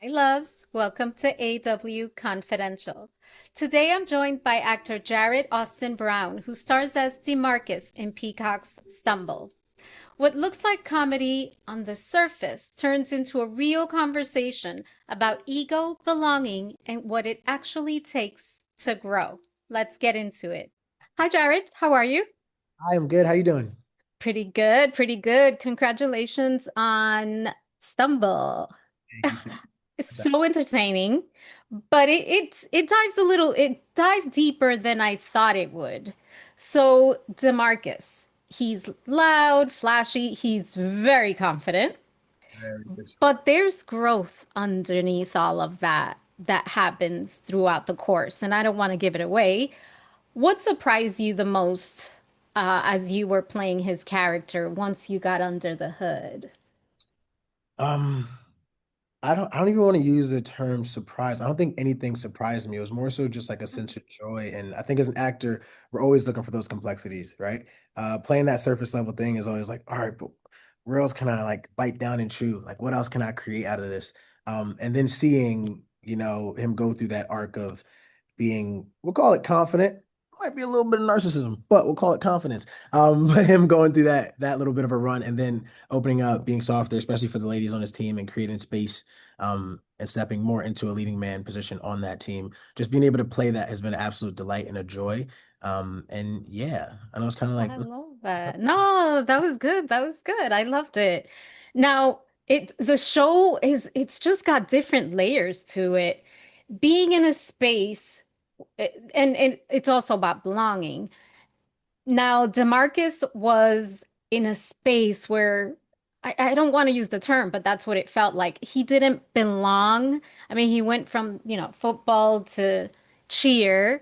Hi, loves. Welcome to AW Confidential. Today I'm joined by actor Jarrett Austin Brown, who stars as DiMarcus in Peacock's Stumble. What looks like comedy on the surface turns into a real conversation about ego, belonging, and what it actually takes to grow. Let's get into it. Hi, Jarrett. How are you? I am good. How you doing? Pretty good, pretty good. Congratulations on Stumble. Thank you. It's so entertaining, but it dived deeper than I thought it would. So DeMarcus, he's loud, flashy, he's very confident, Very for sure. but there's growth underneath all of that happens throughout the course, and I don't want to give it away. What surprised you the most as you were playing his character once you got under the hood? Um, I don't even want to use the term surprise. I don't think anything surprised me. It was more so just like a sense of joy. And I think as an actor, we're always looking for those complexities, right? Playing that surface level thing is always like, all right, but where else can I like bite down and chew? Like, what else can I create out of this? And then seeing, him go through that arc of being, we'll call it confident. Might be a little bit of narcissism, but we'll call it confidence. But him going through that little bit of a run and then opening up, being softer, especially for the ladies on his team and creating space, and stepping more into a leading man position on that team. Just being able to play that has been an absolute delight and a joy. And yeah, I know it's kind of like I love that. No, that was good. That was good. I loved it. Now, the show it's just got different layers to it. Being in a space, and it's also about belonging. Now, DeMarcus was in a space where I don't want to use the term, but that's what it felt like. He didn't belong. I mean, he went from, football to cheer,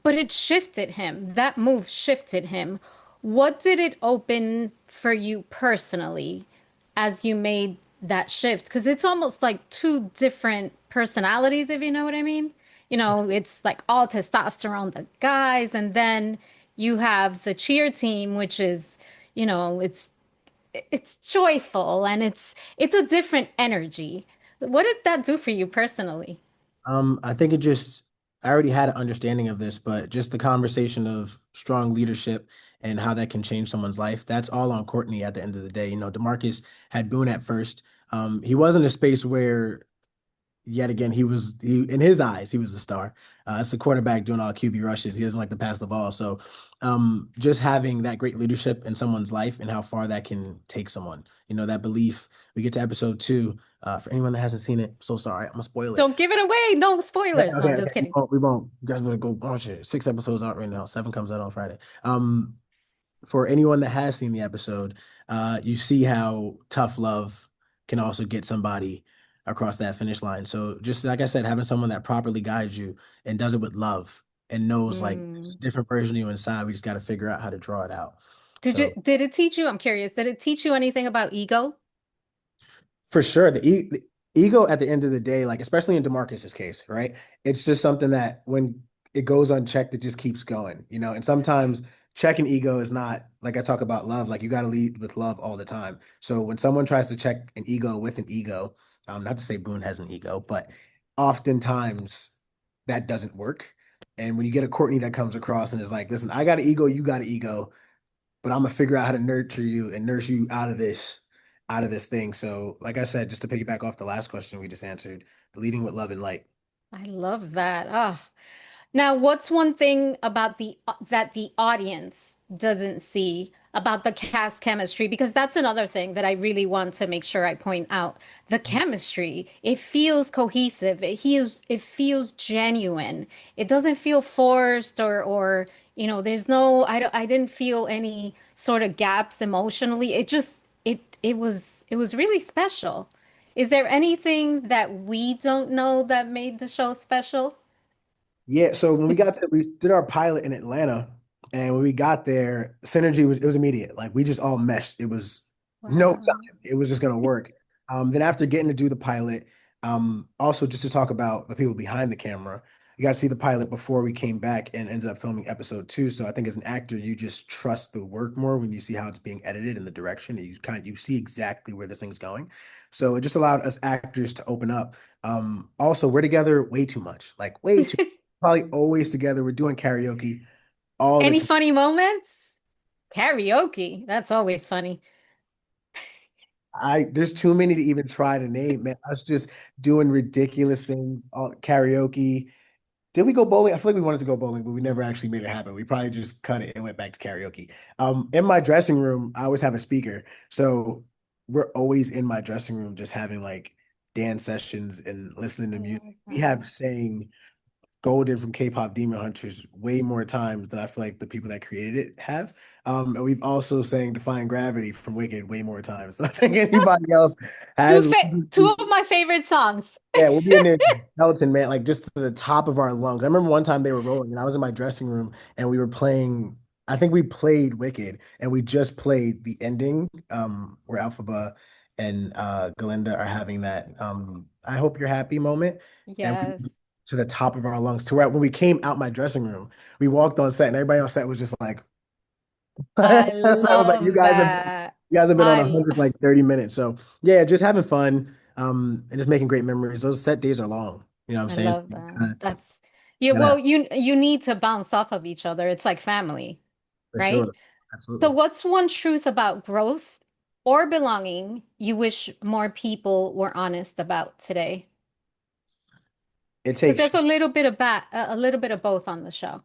but it shifted him. That move shifted him. What did it open for you personally as you made that shift? Because it's almost like two different personalities, if you know what I mean. It's like all testosterone, the guys, and then you have the cheer team, which is, you know, it's it's joyful and it's a different energy. What did that do for you personally? I think it just, I already had an understanding of this, but just the conversation of strong leadership and how that can change someone's life, that's all on Courtney at the end of the day. DeMarcus had Boone at first. He was in a space where yet again, he in his eyes, he was the star. It's the quarterback doing all QB rushes. He doesn't like to pass the ball. So just having that great leadership in someone's life and how far that can take someone, that belief. We get to episode 2. For anyone that hasn't seen it, so sorry, I'm gonna spoil it. Don't give it away. No Okay, spoilers. No, okay, I'm okay. just We kidding. won't, we won't. You guys better go watch it. 6 episodes out right now. 7 comes out on Friday. For anyone that has seen the episode, you see how tough love can also get somebody across that finish line. So just like I said, having someone that properly guides you and does it with love and knows like there's Mm. a different version of you inside. We just got to figure out how to draw it out. Did you So did it teach you? I'm curious. Did it teach you anything about ego? for sure, the ego at the end of the day, like especially in DeMarcus's case, right? It's just something that when it goes unchecked, it just keeps going. And sometimes checking ego is not like I talk about love, like you got to lead with love all the time. So when someone tries to check an ego with an ego, not to say Boone has an ego, but oftentimes that doesn't work. And when you get a Courtney that comes across and is like, listen, I got an ego, you got an ego, but I'm gonna figure out how to nurture you and nurse you out of this thing. So, like I said, just to piggyback off the last question we just answered, leading with love and light. I love that. Ah. Now, what's one thing about the audience doesn't see about the cast chemistry? Because that's another thing that I really want to make sure I point out. The chemistry, it feels cohesive. It feels genuine. It doesn't feel forced or there's no I didn't feel any sort of gaps emotionally. It was really special. Is there anything that we don't know that made the show special? Yeah, so we did our pilot in Atlanta, and when we got there, synergy was immediate. Like we just all meshed. It was no Wow. time. It was just gonna work. Then after getting to do the pilot, also just to talk about the people behind the camera. we got to see the pilot before we came back and ended up filming episode two. So I think as an actor, you just trust the work more when you see how it's being edited and the direction, and you see exactly where this thing's going. So it just allowed us actors to open up. Also, we're together way too much, like way too, probably always together. We're doing karaoke all the Any time. funny moments? Karaoke. That's always funny. There's too many to even try to name, man. Us just doing ridiculous things, all karaoke. Did we go bowling? I feel like we wanted to go bowling, but we never actually made it happen. We probably just cut it and went back to karaoke. In my dressing room, I always have a speaker. So we're always in my dressing room just having like dance sessions and listening I to music. love We have that. sang Golden from K-pop Demon Hunters way more times than I feel like the people that created it have. And we've also sang Defying Gravity from Wicked way more times than I think anybody else has. Two of my favorite songs. Yeah, we'll be in there skeleton, man, like just to the top of our lungs. I remember one time they were rolling, and I was in my dressing room, and we were playing. I think we played Wicked, and we just played the ending, where Alphaba and Galinda are having that "I hope you're happy" moment, and we Yes. to the top of our lungs. To where when we came out my dressing room, we walked on set, and everybody on set was just like, so I I was like, love that. you guys have been on I 100 for like 30 minutes. So yeah, just having fun, and just making great memories. Those set days are long. You know what I'm I saying? love that. That's you Gotta, well, you need to bounce off of each other. It's like family, for right? sure. So Absolutely. what's one truth about growth or belonging you wish more people were honest about today? It Because takes there's a little bit of a little bit of both on the show.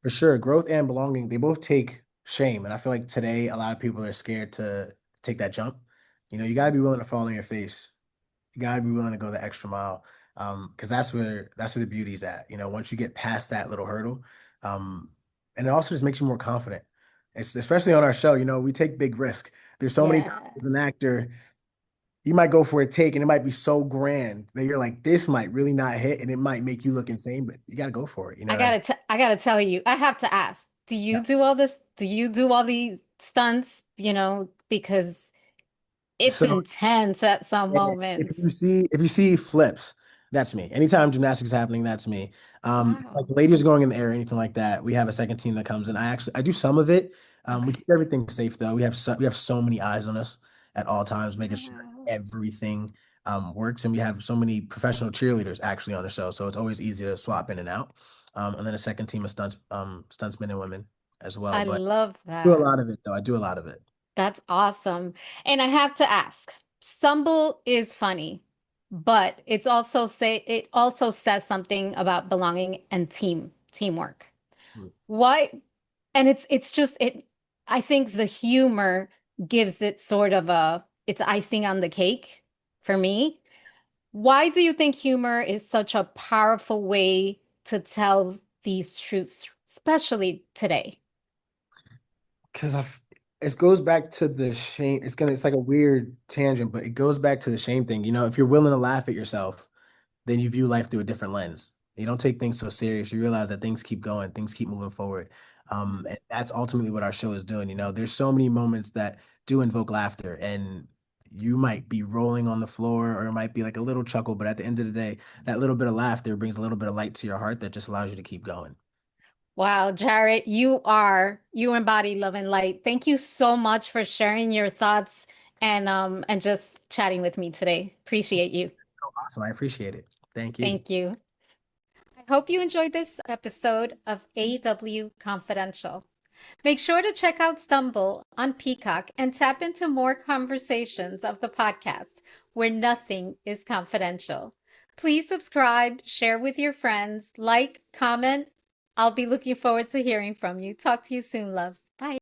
for sure growth and belonging, they both take shame. And I feel like today a lot of people are scared to take that jump. You know, you gotta be willing to fall on your face. You gotta be willing to go the extra mile. Because that's where the beauty's at. You know, once you get past that little hurdle, um, and it also just makes you more confident. It's especially on our show, you know, we take big risk. There's so many times Yeah. as an actor, you might go for a take and it might be so grand that you're like, this might really not hit and it might make you look insane, but you gotta go for it. You know what I'm saying? I gotta tell you, I have to ask, do you Yeah. do all this? Do you do all the stunts, because it's So intense at some yeah, if moments. you see if you see flips, that's me. Anytime gymnastics is happening, that's me. Like Wow. the ladies are going in the air, anything like that. We have a second team that comes in. I do some of it. We Okay. keep everything safe though. We have so many eyes on us at all times, making sure Wow. everything works. And we have so many professional cheerleaders actually on the show, so it's always easy to swap in and out. And then a second team of stuntsmen and women as well. I But love I do a that. lot of it though. I do a lot of it. That's awesome. And I have to ask, Stumble is funny, but it also says something about belonging and teamwork. Why? And it's just it I think the humor gives it sort of it's icing on the cake for me. Why do you think humor is such a powerful way to tell these truths, especially today? Because it goes back to the shame. It's like a weird tangent, but it goes back to the shame thing. You know, if you're willing to laugh at yourself, then you view life through a different lens. You don't take things so serious. You realize that things keep going, things keep moving forward. And that's ultimately what our show is doing. You know, there's so many moments that do invoke laughter, and you might be rolling on the floor, or it might be like a little chuckle, but at the end of the day, that little bit of laughter brings a little bit of light to your heart that just allows you to keep going. Wow, Jarrett, you embody love and light. Thank you so much for sharing your thoughts and just chatting with me today. Appreciate you. Oh, awesome. I appreciate it. Thank you. Thank you. I hope you enjoyed this episode of AW Confidential. Make sure to check out Stumble on Peacock and tap into more conversations of the podcast where nothing is confidential. Please subscribe, share with your friends, like, comment. I'll be looking forward to hearing from you. Talk to you soon, loves. Bye.